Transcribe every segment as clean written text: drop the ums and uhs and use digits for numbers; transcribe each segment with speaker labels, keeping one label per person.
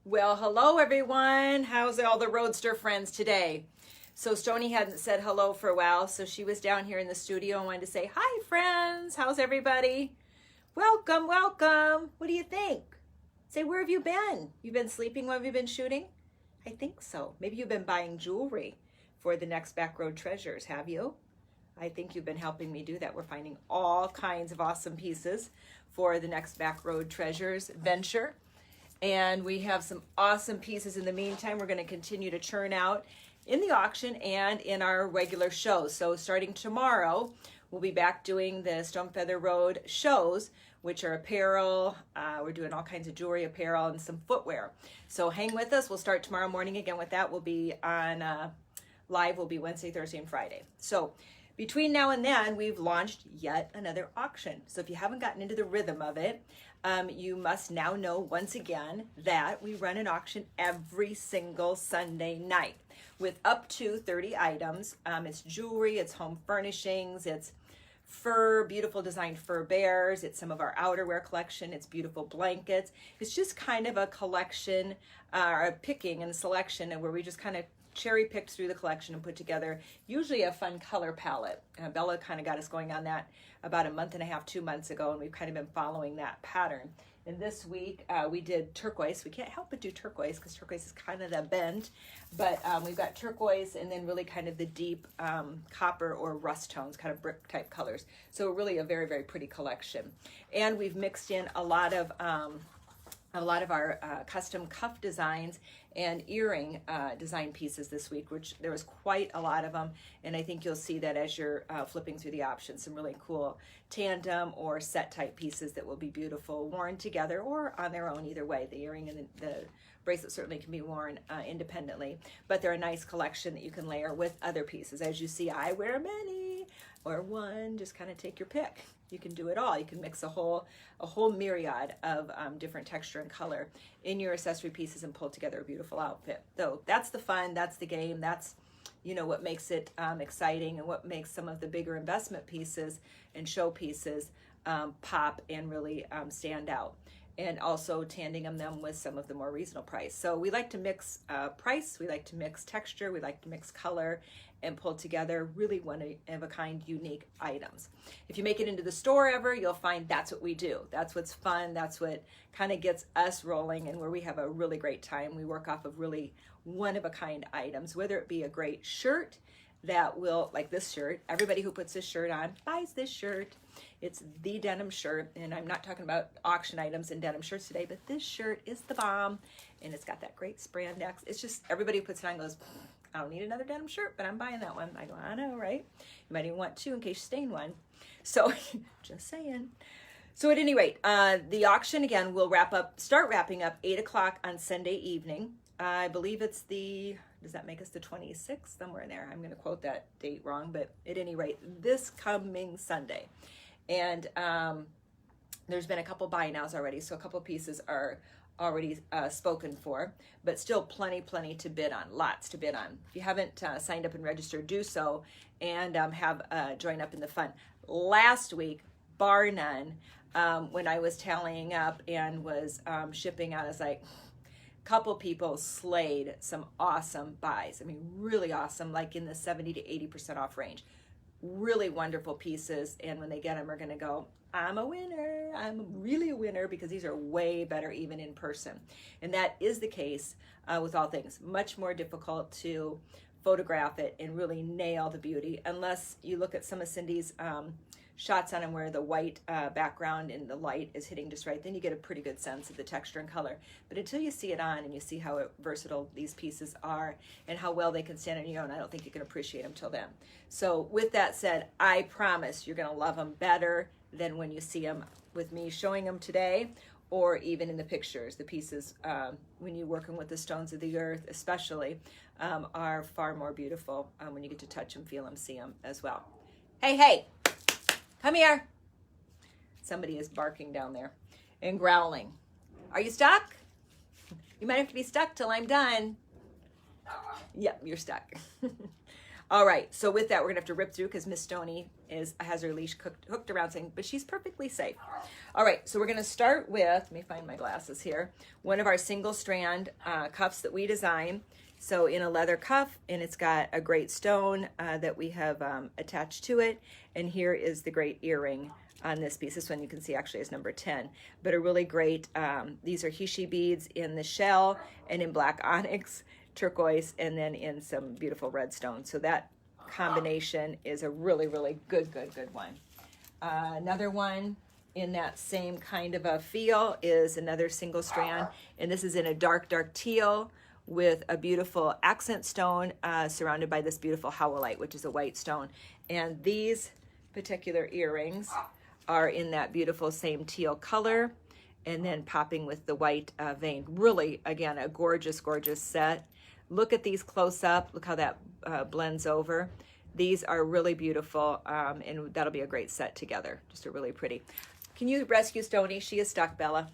Speaker 1: Well, hello everyone. How's all the Roadster friends today? So Stony hadn't said hello for a while, so she was down here in the studio and wanted to say, hi friends, how's everybody? Welcome, welcome. What do you think? Say, where have you been? You've been sleeping while you've been shooting? I think so. Maybe you've been buying jewelry for the next Backroad Treasures, have you? I think you've been helping me do that. We're finding all kinds of awesome pieces for the next Backroad Treasures venture. And we have some awesome pieces in the meantime. We're going to continue to churn out in the auction and in our regular shows. So starting tomorrow, we'll be back doing the Stone Feather Road shows, which are apparel. We're doing all kinds of jewelry, apparel, and some footwear. So hang with us. We'll start tomorrow morning again with that. We'll be on live. Will be Wednesday, Thursday, and Friday. So between now and then, we've launched yet another auction. So if you haven't gotten into the rhythm of it, you must now know once again that we run an auction every single Sunday night with up to 30 items. It's jewelry, it's home furnishings, it's fur, beautiful designed fur bears, it's some of our outerwear collection, it's beautiful blankets. It's just kind of a collection, a picking and selection, and where we just kind of cherry picked through the collection and put together usually a fun color palette. Bella kind of got us going on that about a month and a half, 2 months ago, and we've kind of been following that pattern. And this week we did turquoise. We can't help but do turquoise because turquoise is kind of the bent, but we've got turquoise and then really kind of the deep copper or rust tones, kind of brick type colors. So really a very, very pretty collection. And we've mixed in a lot of our custom cuff designs and earring design pieces this week, which there was quite a lot of them. And I think you'll see that as you're flipping through the options, some really cool tandem or set type pieces that will be beautiful, worn together or on their own, either way. The earring and the bracelet certainly can be worn independently, but they're a nice collection that you can layer with other pieces. As you see, I wear many or one, just kind of take your pick. You can do it all. You can mix a whole myriad of different texture and color in your accessory pieces and pull together a beautiful outfit. So that's the fun, that's the game, that's what makes it exciting and what makes some of the bigger investment pieces and show pieces pop and really stand out. And also tandem them with some of the more reasonable price. So we like to mix price, we like to mix texture, we like to mix color, and pull together really one-of-a-kind unique items. If you make it into the store ever, you'll find that's what we do. That's what's fun, that's what kind of gets us rolling and where we have a really great time. We work off of really one-of-a-kind items, whether it be a great shirt that will, like this shirt, everybody who puts this shirt on buys this shirt. It's the denim shirt, and I'm not talking about auction items and denim shirts today, but this shirt is the bomb, and it's got that great spandex. It's just, everybody who puts it on goes, I don't need another denim shirt, but I'm buying that one. I go, I know, right? You might even want two in case you stain one. So, just saying. So at any rate, the auction, again, will start wrapping up 8 o'clock on Sunday evening. I believe it's does that make us the 26th? Somewhere in there. I'm going to quote that date wrong, but at any rate, this coming Sunday. And there's been a couple buy nows already, so a couple pieces are already spoken for, but still plenty to bid on, lots to bid on. If you haven't signed up and registered, do so and join up in the fun. Last week, bar none, when I was tallying up and was shipping out, I was like, couple people slayed some awesome buys. I mean, really awesome, like in the 70 to 80% off range. Really wonderful pieces, and when they get them, are going to go, I'm a winner. I'm really a winner, because these are way better even in person. And that is the case with all things. Much more difficult to photograph it and really nail the beauty, unless you look at some of Cindy's shots on them where the white background and the light is hitting just right. Then you get a pretty good sense of the texture and color. But until you see it on and you see how versatile these pieces are and how well they can stand on your own, I don't think you can appreciate them till then. So with that said, I promise you're going to love them better than when you see them with me showing them today, or even in the pictures. The pieces, when you're working with the stones of the earth especially, are far more beautiful when you get to touch them, feel them, see them as well. Hey, come here. Somebody is barking down there and growling. Are you stuck? You might have to be stuck till I'm done. Yep, you're stuck. All right, so with that, we're gonna have to rip through because Miss Stoney has her leash hooked around something, but she's perfectly safe. All right, so we're gonna start with, let me find my glasses here, one of our single strand cuffs that we design. So in a leather cuff, and it's got a great stone that we have attached to it. And here is the great earring on this piece. This one you can see actually is number 10, but a really great, these are Hishi beads in the shell and in black onyx, turquoise, and then in some beautiful red stone. So that combination is a really, really good one. Another one in that same kind of a feel is another single strand, and this is in a dark teal with a beautiful accent stone surrounded by this beautiful howlite, which is a white stone. And these particular earrings are in that beautiful same teal color, and then popping with the white vein. Really, again, a gorgeous set. Look at these close up. Look how that blends over. These are really beautiful, and that'll be a great set together. Just a really pretty. Can you rescue Stoney? She is stuck, Bella.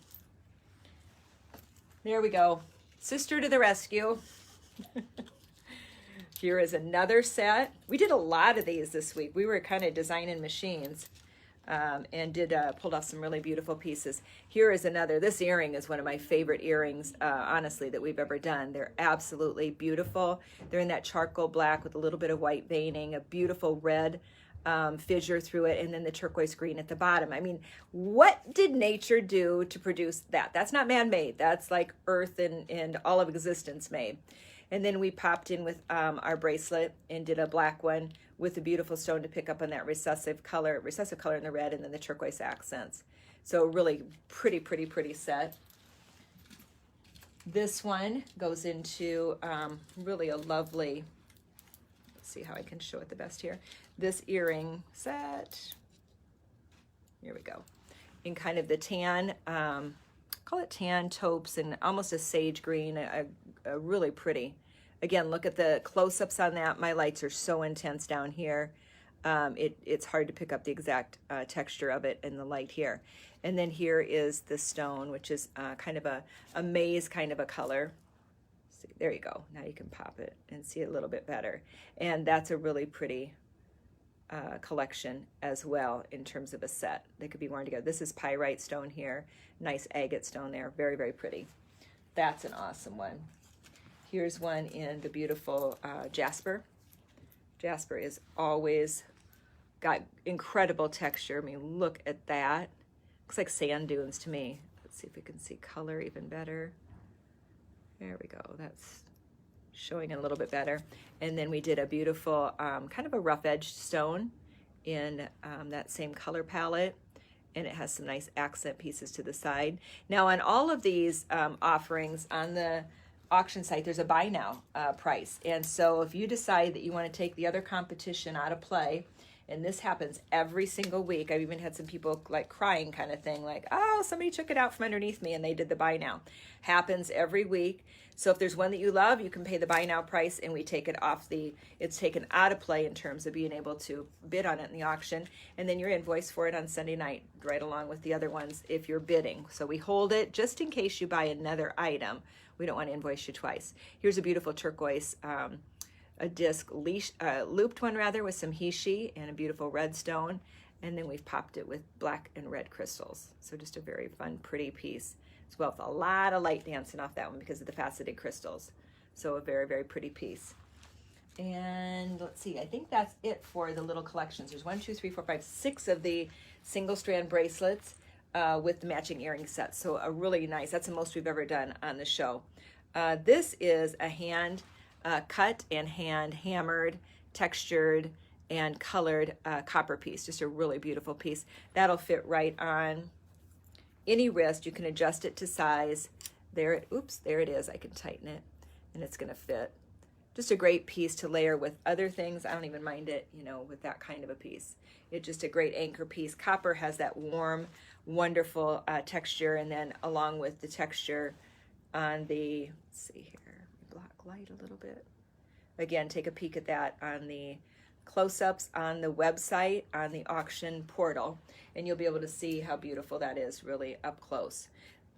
Speaker 1: There we go. Sister to the rescue. Here is another set. We did a lot of these this week. We were kind of designing machines. And pulled off some really beautiful pieces. Here is another. This earring is one of my favorite earrings, honestly, that we've ever done. They're absolutely beautiful. They're in that charcoal black with a little bit of white veining, a beautiful red fissure through it, and then the turquoise green at the bottom. I mean, what did nature do to produce that? That's not man-made. That's like earth and all of existence made. And then we popped in with our bracelet and did a black one with a beautiful stone to pick up on that recessive color in the red, and then the turquoise accents. So really pretty set. This one goes into really a lovely, let's see how I can show it the best here. This earring set, here we go, in kind of the tan, call it tan taupes and almost a sage green, a really pretty. Again, look at the close-ups on that. My lights are so intense down here. It's hard to pick up the exact texture of it in the light here. And then here is the stone, which is kind of a maize kind of a color. See, there you go. Now you can pop it and see it a little bit better. And that's a really pretty collection as well in terms of a set. They could be worn together. This is pyrite stone here. Nice agate stone there. Very pretty. That's an awesome one. Here's one in the beautiful jasper. Jasper is always got incredible texture. I mean, look at that. Looks like sand dunes to me. Let's see if we can see color even better. There we go. That's showing it a little bit better. And then we did a beautiful kind of a rough edged stone in that same color palette. And it has some nice accent pieces to the side. Now on all of these offerings on the auction site, there's a buy now price. And so if you decide that you want to take the other competition out of play, and this happens every single week, I've even had some people like crying kind of thing, like, oh, somebody took it out from underneath me and they did the buy now. Happens every week. So if there's one that you love, you can pay the buy now price and we take it off it's taken out of play in terms of being able to bid on it in the auction. And then you're invoiced for it on Sunday night, right along with the other ones if you're bidding. So we hold it just in case you buy another item. We don't want to invoice you twice. Here's a beautiful turquoise, a disc looped one rather with some Hishi and a beautiful red stone. And then we've popped it with black and red crystals. So just a very fun, pretty piece as well, with a lot of light dancing off that one because of the faceted crystals. So a very pretty piece. And let's see, I think that's it for the little collections. There's 1, 2, 3, 4, 5, 6 of the single strand bracelets with the matching earring sets. So a really nice, that's the most we've ever done on the show. This is a hand cut and hand hammered, textured, and colored copper piece. Just a really beautiful piece. That'll fit right on any wrist. You can adjust it to size. There it is. I can tighten it and it's gonna fit. Just a great piece to layer with other things. I don't even mind it, with that kind of a piece. It's just a great anchor piece. Copper has that warm, wonderful texture, and then along with the texture on the, let's see here, block light a little bit. Again, take a peek at that on the close-ups on the website, on the auction portal, and you'll be able to see how beautiful that is really up close.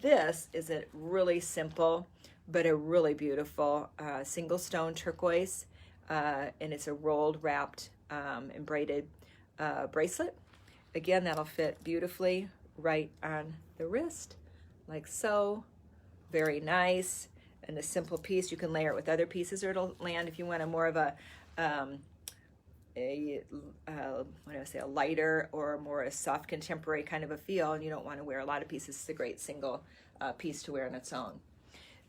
Speaker 1: This is a really simple but a really beautiful single stone turquoise and it's a rolled, wrapped, and braided bracelet. Again, that'll fit beautifully right on the wrist, like so. Very nice, and a simple piece. You can layer it with other pieces, or it'll land if you want a more of a what do I say, a lighter or more a soft contemporary kind of a feel, and you don't want to wear a lot of pieces. It's a great single piece to wear on its own.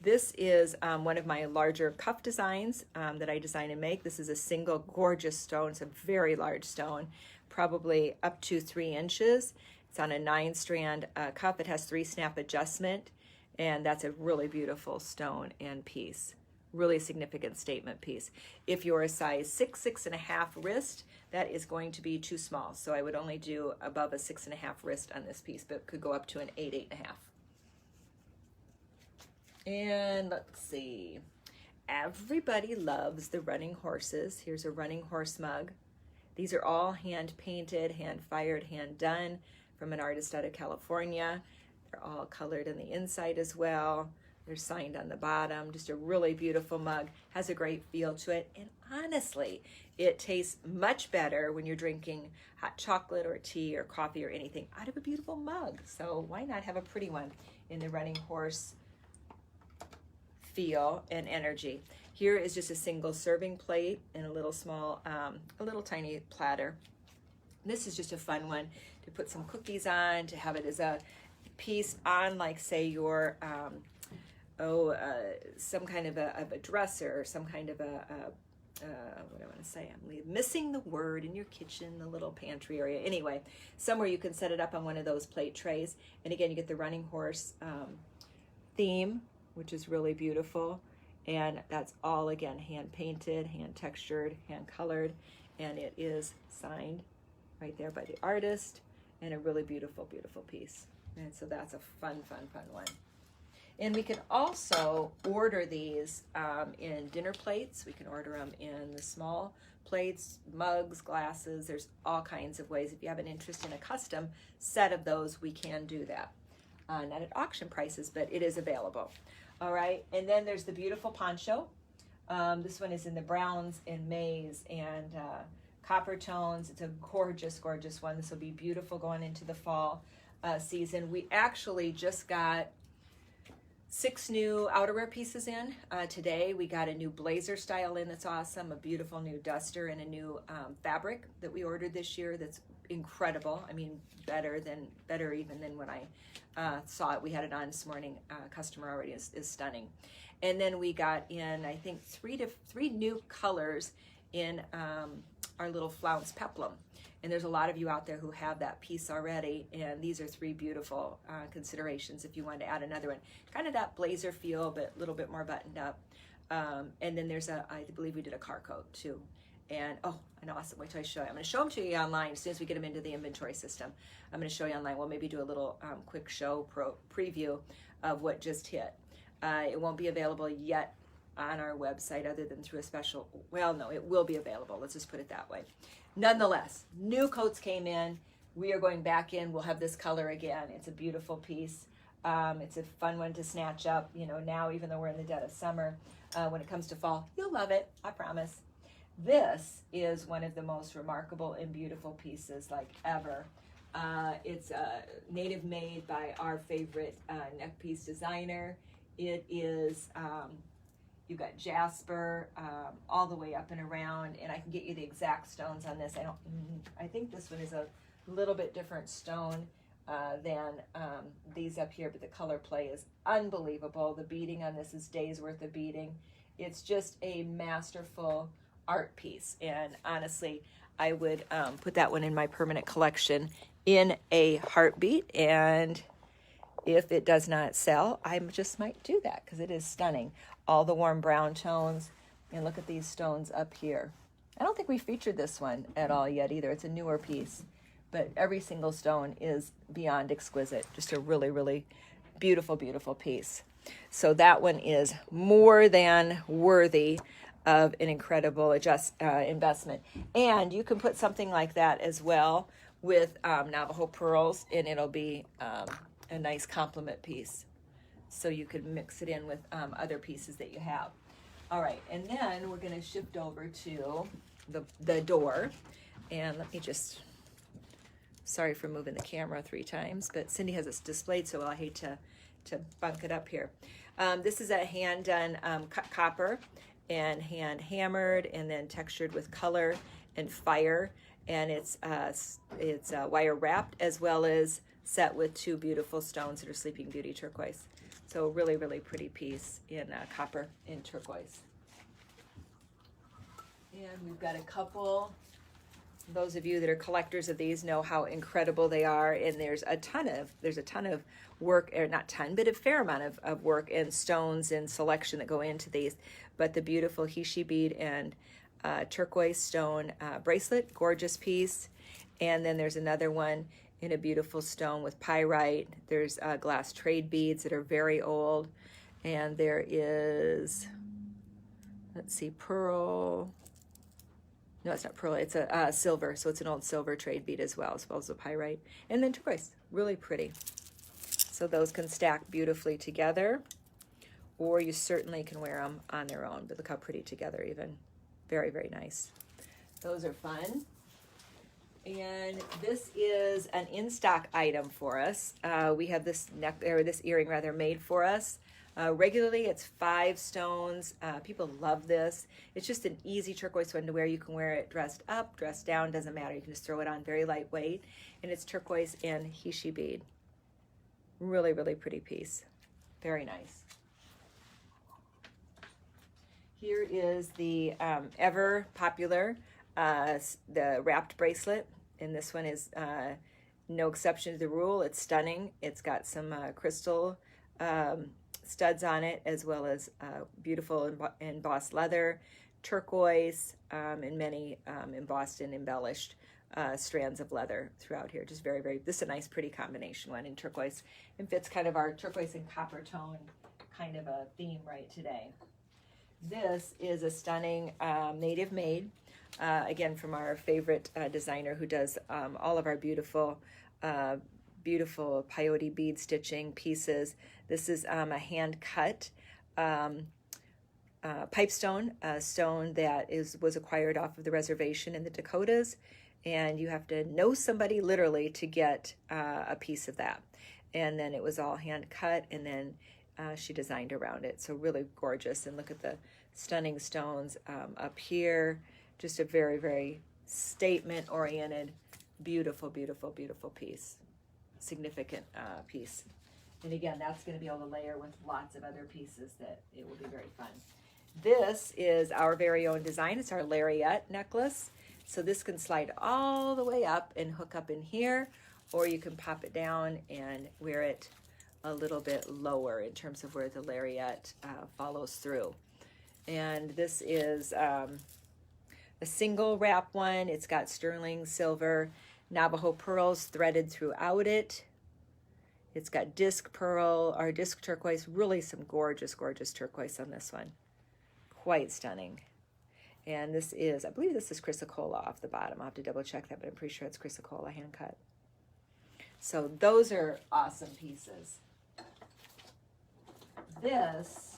Speaker 1: This is one of my larger cuff designs that I design and make. This is a single gorgeous stone. It's a very large stone, probably up to 3 inches. It's on a 9-strand cuff. It has 3-snap adjustment, and that's a really beautiful stone and piece. Really significant statement piece. If you're a size 6, 6.5 wrist, that is going to be too small. So I would only do above a 6.5 wrist on this piece, but could go up to an 8, 8.5. And let's see. Everybody loves the running horses. Here's a running horse mug. These are all hand painted, hand fired, hand done from an artist out of California. They're all colored in the inside as well. They're signed on the bottom. Just a really beautiful mug. Has a great feel to it. And honestly, it tastes much better when you're drinking hot chocolate or tea or coffee or anything out of a beautiful mug. So why not have a pretty one in the running horse feel and energy? Here is just a single serving plate and a little small, a little tiny platter. This is just a fun one to put some cookies on, to have it as a piece on, like, say, your some kind of a dresser, or some kind of what do I want to say? I'm missing the word, in your kitchen, the little pantry area. Anyway, somewhere you can set it up on one of those plate trays. And again, you get the running horse theme, which is really beautiful. And that's all, again, hand painted, hand textured, hand colored, and it is signed right there by the artist, and a really beautiful, beautiful piece. And so that's a fun, fun, fun one. And we can also order these in dinner plates. We can order them in the small plates, mugs, glasses. There's all kinds of ways. If you have an interest in a custom set of those, we can do that. Not at auction prices, but it is available. All right, and then there's the beautiful poncho. This one is in the browns and maize and copper tones. It's a gorgeous, gorgeous one. This will be beautiful going into the fall season. We actually just got 6 new outerwear pieces in today. We got a new blazer style in that's awesome, a beautiful new duster, and a new fabric that we ordered this year that's incredible. I mean, better even than when I saw it. We had it on this morning. Customer already is stunning. And then we got in, I think, 3 new colors in our little flounce peplum. And there's a lot of you out there who have that piece already, and these are 3 beautiful considerations if you want to add another one. Kind of that blazer feel, but a little bit more buttoned up. And then there's I believe we did a car coat too. And oh, an awesome, wait till I show you. I'm going to show them to you online as soon as we get them into the inventory system. I'm going to show you online. We'll maybe do a little quick show preview of what just hit. It won't be available yet on our website other than through a special, well, no, it will be available. Let's just put it that way. Nonetheless, new coats came in. We are going back in. We'll have this color again. It's a beautiful piece. It's a fun one to snatch up, you know, now, even though we're in the dead of summer. When it comes to fall, you'll love it, I promise. This is one of the most remarkable and beautiful pieces, like, ever. It's native made by our favorite neck piece designer. It is, you've got jasper all the way up and around, and I can get you the exact stones on this. I think this one is a little bit different stone than these up here, but the color play is unbelievable. The beading on this is days worth of beading. It's just a masterful art piece, and honestly, I would put that one in my permanent collection in a heartbeat. And if it does not sell, I just might do that because it is stunning. All the warm brown tones, and look at these stones up here. I don't think we featured this one at all yet either. It's a newer piece, but every single stone is beyond exquisite. Just a really, really beautiful, beautiful piece. So that one is more than worthy of an incredible investment. And you can put something like that as well with Navajo pearls, and it'll be a nice complement piece. So you could mix it in with other pieces that you have. All right, and then we're going to shift over to the door. And let me just, sorry for moving the camera 3 times, but Cindy has it displayed, so I hate to bunk it up here. This is a hand-done cut copper and hand hammered and then textured with color and fire. And it's wire wrapped as well as set with 2 beautiful stones that are Sleeping Beauty turquoise. So really, really pretty piece in copper and turquoise. And we've got a couple. Those of you that are collectors of these know how incredible they are, and there's a ton of work, or not ton, but a fair amount of work and stones and selection that go into these. But the beautiful Hishi bead and turquoise stone bracelet, gorgeous piece. And then there's another one in a beautiful stone with pyrite. There's glass trade beads that are very old, and there is, let's see, pearl. No, it's not pearl, it's a silver, so it's an old silver trade bead as well as a pyrite. And then turquoise, really pretty. So those can stack beautifully together, or you certainly can wear them on their own, but look how pretty together even. Very, very nice. Those are fun. And this is an in-stock item for us. We have this this earring rather made for us. Regularly, it's 5 stones. People love this. It's just an easy turquoise one to wear. You can wear it dressed up, dressed down, doesn't matter. You can just throw it on, very lightweight. And it's turquoise and Hishi bead. Really, really pretty piece. Very nice. Here is the ever popular, the wrapped bracelet. And this one is no exception to the rule. It's stunning. It's got some crystal studs on it, as well as beautiful embossed leather, turquoise, and many embossed and embellished strands of leather throughout here. Just very, very, this is a nice, pretty combination one in turquoise, and fits kind of our turquoise and copper tone kind of a theme right today. This is a stunning native made, again, from our favorite designer who does all of our beautiful beautiful peyote bead stitching pieces. This is a hand-cut pipestone, a stone that was acquired off of the reservation in the Dakotas, and you have to know somebody literally to get a piece of that. And then it was all hand-cut, and then she designed around it. So really gorgeous, and look at the stunning stones up here. Just a very, very statement-oriented, beautiful, beautiful, beautiful piece. Significant piece. And again, that's going to be able to layer with lots of other pieces that it will be very fun. This is our very own design. It's our lariat necklace. So this can slide all the way up and hook up in here, or you can pop it down and wear it a little bit lower in terms of where the lariat follows through. And this is a single wrap one. It's got sterling silver Navajo pearls threaded throughout it. It's got disc pearl or disc turquoise, really some gorgeous, gorgeous turquoise on this one. Quite stunning. And this is, I believe this is chrysocolla off the bottom. I'll have to double check that, but I'm pretty sure it's chrysocolla hand cut. So those are awesome pieces. This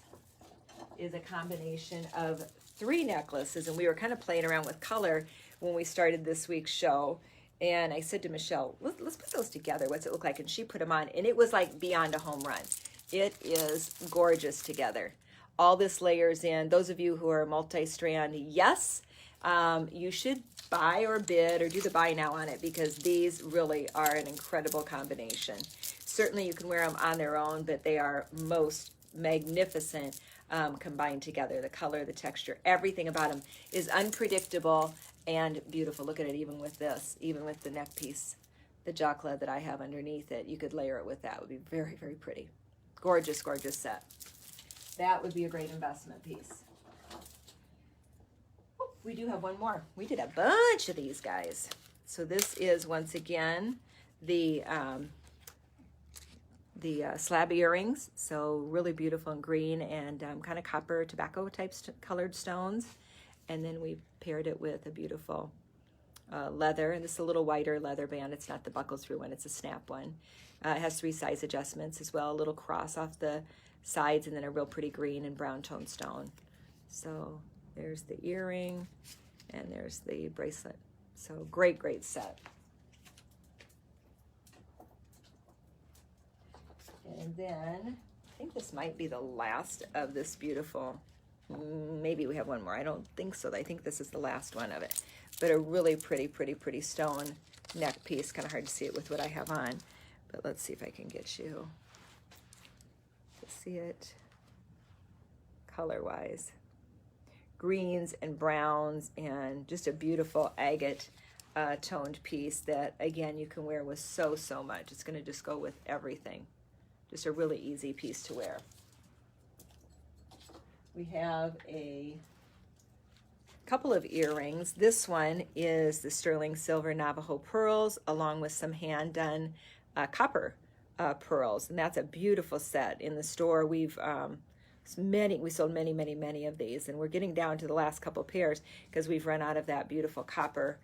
Speaker 1: is a combination of 3 necklaces, and we were kind of playing around with color when we started this week's show. And I said to Michelle, let's put those together. What's it look like? And she put them on, and it was like beyond a home run. It is gorgeous together. All this layers in. Those of you who are multi-strand, yes, you should buy or bid or do the buy now on it, because these really are an incredible combination. Certainly you can wear them on their own, but they are most magnificent combined together. The color, the texture, everything about them is unpredictable and beautiful. Look at it, even with this, even with the neck piece, the jockla that I have underneath it, you could layer it with that. It would be very, very pretty. Gorgeous, gorgeous set. That would be a great investment piece. Oh, we do have one more. We did a bunch of these guys. So this is, once again, the slab earrings. So really beautiful and green and kind of copper tobacco type colored stones. And then we paired it with a beautiful leather, and this is a little wider leather band. It's not the buckle through one, it's a snap one. It has 3 size adjustments as well, a little cross off the sides, and then a real pretty green and brown tone stone. So there's the earring and there's the bracelet. So great, great set. And then I think this might be the last of this beautiful, maybe we have one more. I don't think so. I think this is the last one of it. But a really pretty, pretty, pretty stone neck piece. Kind of hard to see it with what I have on. But let's see if I can get you to see it color-wise. Greens and browns and just a beautiful agate toned piece that, again, you can wear with so much. It's going to just go with everything. Just a really easy piece to wear. We have a couple of earrings. This one is the sterling silver Navajo pearls along with some hand-done copper pearls, and that's a beautiful set. In the store, we sold many of these, and we're getting down to the last couple pairs because we've run out of that beautiful copper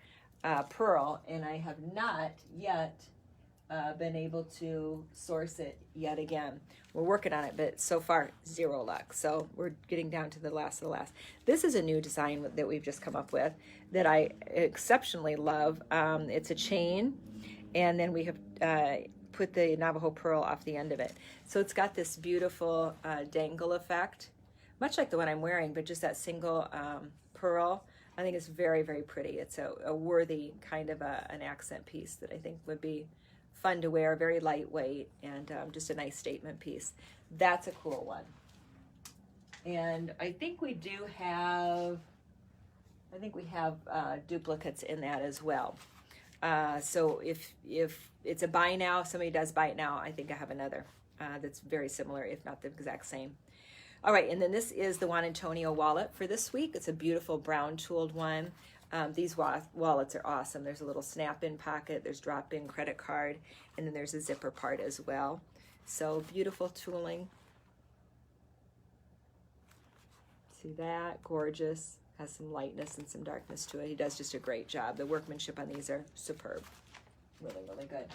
Speaker 1: pearl, and I have not yet been able to source it yet again. We're working on it, but so far, zero luck. So we're getting down to the last of the last. This is a new design that we've just come up with that I exceptionally love. It's a chain, and then we have put the Navajo pearl off the end of it. So it's got this beautiful dangle effect, much like the one I'm wearing, but just that single pearl. I think it's very, very pretty. It's a worthy kind of an accent piece that I think would be fun to wear, very lightweight, and just a nice statement piece. That's a cool one. And I think we do have, duplicates in that as well. So if it's a buy now, if somebody does buy it now, I think I have another that's very similar, if not the exact same. All right, and then this is the Juan Antonio wallet for this week. It's a beautiful brown tooled one. These wallets are awesome. There's a little snap-in pocket, there's drop-in credit card, and then there's a zipper part as well. So beautiful tooling. See that? Gorgeous. Has some lightness and some darkness to it. He does just a great job. The workmanship on these are superb. Really, really good.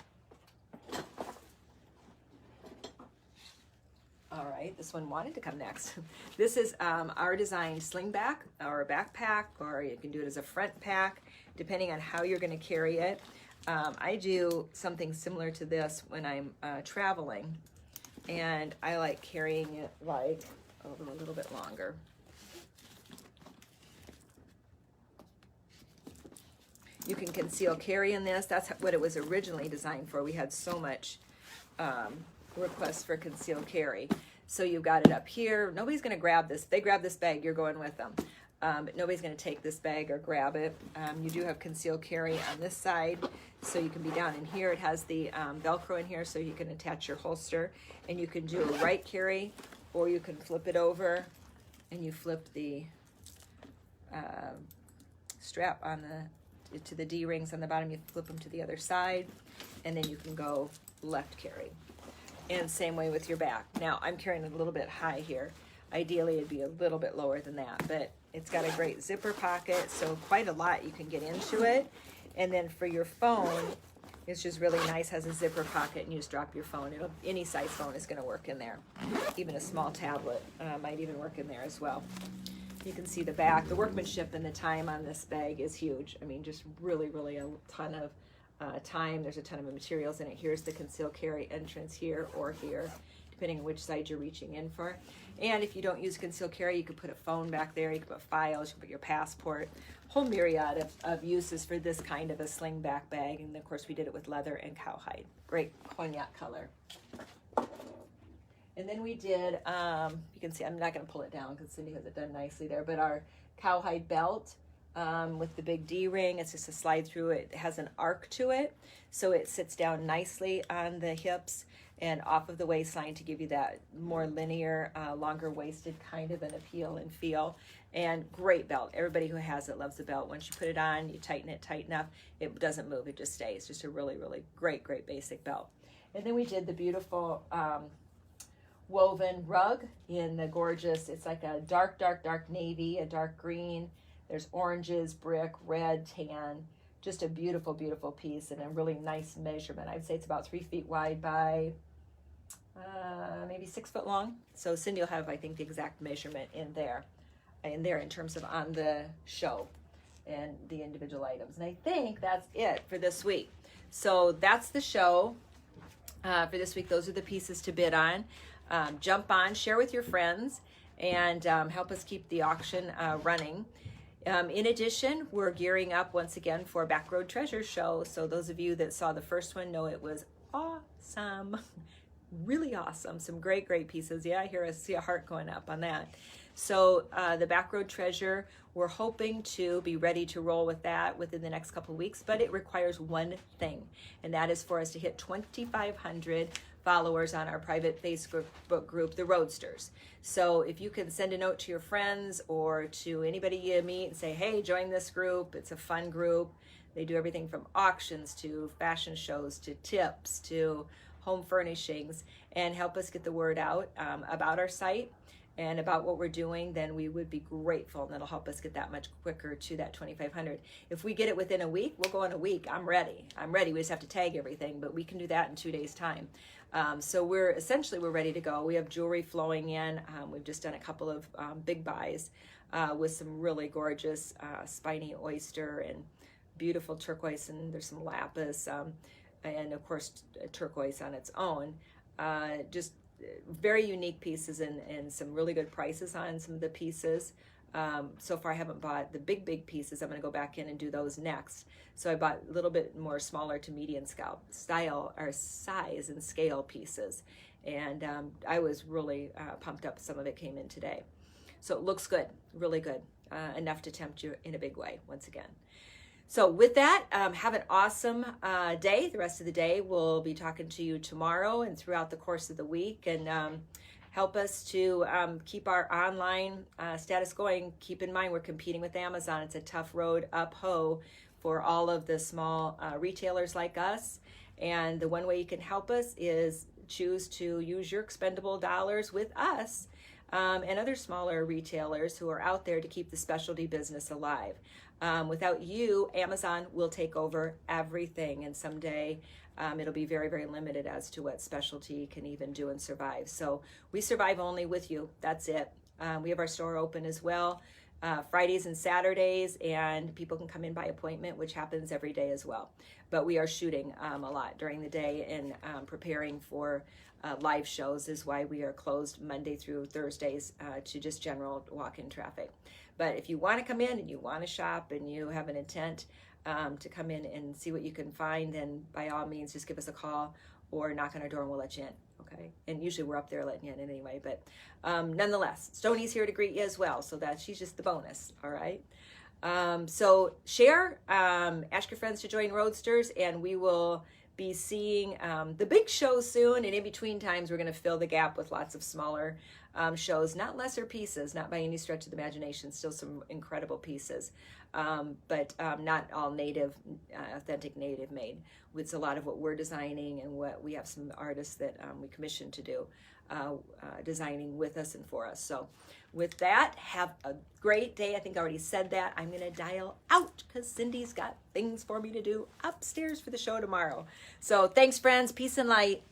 Speaker 1: All right, this one wanted to come next. This is our design slingback or a backpack, or you can do it as a front pack, depending on how you're going to carry it. I do something similar to this when I'm traveling, and I like carrying it like over a little bit longer. You can conceal carry in this. That's what it was originally designed for. We had so much requests for concealed carry. So you've got it up here. Nobody's going to grab this. If they grab this bag, you're going with them. But nobody's going to take this bag or grab it. You do have concealed carry on this side, so you can be down in here. It has the Velcro in here, so you can attach your holster. And you can do a right carry, or you can flip it over, and you flip the strap on to the D-rings on the bottom. You flip them to the other side, and then you can go left carry. And same way with your back. Now, I'm carrying it a little bit high here. Ideally, it'd be a little bit lower than that, but it's got a great zipper pocket, so quite a lot you can get into it. And then for your phone, it's just really nice, has a zipper pocket, and you just drop your phone. Any size phone is going to work in there. Even a small tablet might even work in there as well. You can see the back. The workmanship and the time on this bag is huge. I mean, just really, really a ton of time. There's a ton of materials in it. Here's the concealed carry entrance here or here, depending on which side you're reaching in for. And if you don't use concealed carry, you could put a phone back there. You could put files. You can put your passport. Whole myriad of uses for this kind of a slingback bag. And of course, we did it with leather and cowhide. Great cognac color. And then we did, you can see, I'm not going to pull it down because Cindy has it done nicely there, but our cowhide belt with the big D-ring. It's just a slide through. It has an arc to it, so it sits down nicely on the hips and off of the waistline to give you that more linear, longer waisted kind of an appeal and feel. And great belt. Everybody who has it loves the belt. Once you put it on, you tighten it tight enough, it doesn't move, it just stays. Just a really, really great basic belt. And then we did the beautiful woven rug in the gorgeous, it's like a dark navy, a dark green. There's oranges, brick, red, tan. Just a beautiful piece and a really nice measurement. I'd say it's about 3 feet wide by maybe 6 foot long. So Cindy will have, I think, the exact measurement in there. in there in terms of on the show and the individual items. And I think that's it for this week. So that's the show for this week. Those are the pieces to bid on. Jump on, share with your friends, and help us keep the auction running. In addition, we're gearing up once again for Back Road Treasure Show. So those of you that saw the first one know it was awesome. Really awesome. Some great pieces. Yeah, I see a heart going up on that. So the Back Road Treasure, we're hoping to be ready to roll with that within the next couple of weeks, but it requires one thing, and that is for us to hit 2,500 followers on our private Facebook group, The Roadsters. So if you can send a note to your friends or to anybody you meet and say, hey, join this group. It's a fun group. They do everything from auctions to fashion shows to tips to home furnishings, and help us get the word out about our site and about what we're doing, then we would be grateful, and that'll help us get that much quicker to that 2,500. If we get it within a week, we'll go in a week. I'm ready. We just have to tag everything, but we can do that in 2 days' time. So we're ready to go. We have jewelry flowing in. We've just done a couple of big buys with some really gorgeous spiny oyster and beautiful turquoise, and there's some lapis, and of course turquoise on its own. Just very unique pieces and some really good prices on some of the pieces. So far I haven't bought the big pieces. I'm going to go back in and do those next. So I bought a little bit more smaller to medium size and scale pieces. And I was really pumped up. Some of it came in today. So it looks good, really good, enough to tempt you in a big way once again. So with that, have an awesome day. The rest of the day, we'll be talking to you tomorrow and throughout the course of the week, and help us to keep our online status going. Keep in mind, we're competing with Amazon. It's a tough road up-ho for all of the small retailers like us. And the one way you can help us is choose to use your expendable dollars with us and other smaller retailers who are out there to keep the specialty business alive. Without you, Amazon will take over everything, and someday it'll be very limited as to what specialty can even do and survive. So we survive only with you. That's it. We have our store open as well, Fridays and Saturdays, and people can come in by appointment, which happens every day as well. But we are shooting a lot during the day and preparing for live shows is why we are closed Monday through Thursdays to just general walk-in traffic. But if you want to come in and you want to shop and you have an intent to come in and see what you can find, then by all means, just give us a call or knock on our door and we'll let you in, okay? And usually we're up there letting you in anyway, but nonetheless, Stoney's here to greet you as well, so that she's just the bonus, all right? So share, ask your friends to join Roadsters, and we will be seeing the big show soon, and in between times we're going to fill the gap with lots of smaller shows, not lesser pieces, not by any stretch of the imagination, still some incredible pieces, but not all native, authentic native made. It's a lot of what we're designing and what we have some artists that we commissioned to do designing with us and for us. So with that, have a great day. I think I already said that. I'm going to dial out because Cindy's got things for me to do upstairs for the show tomorrow. So thanks, friends. Peace and light.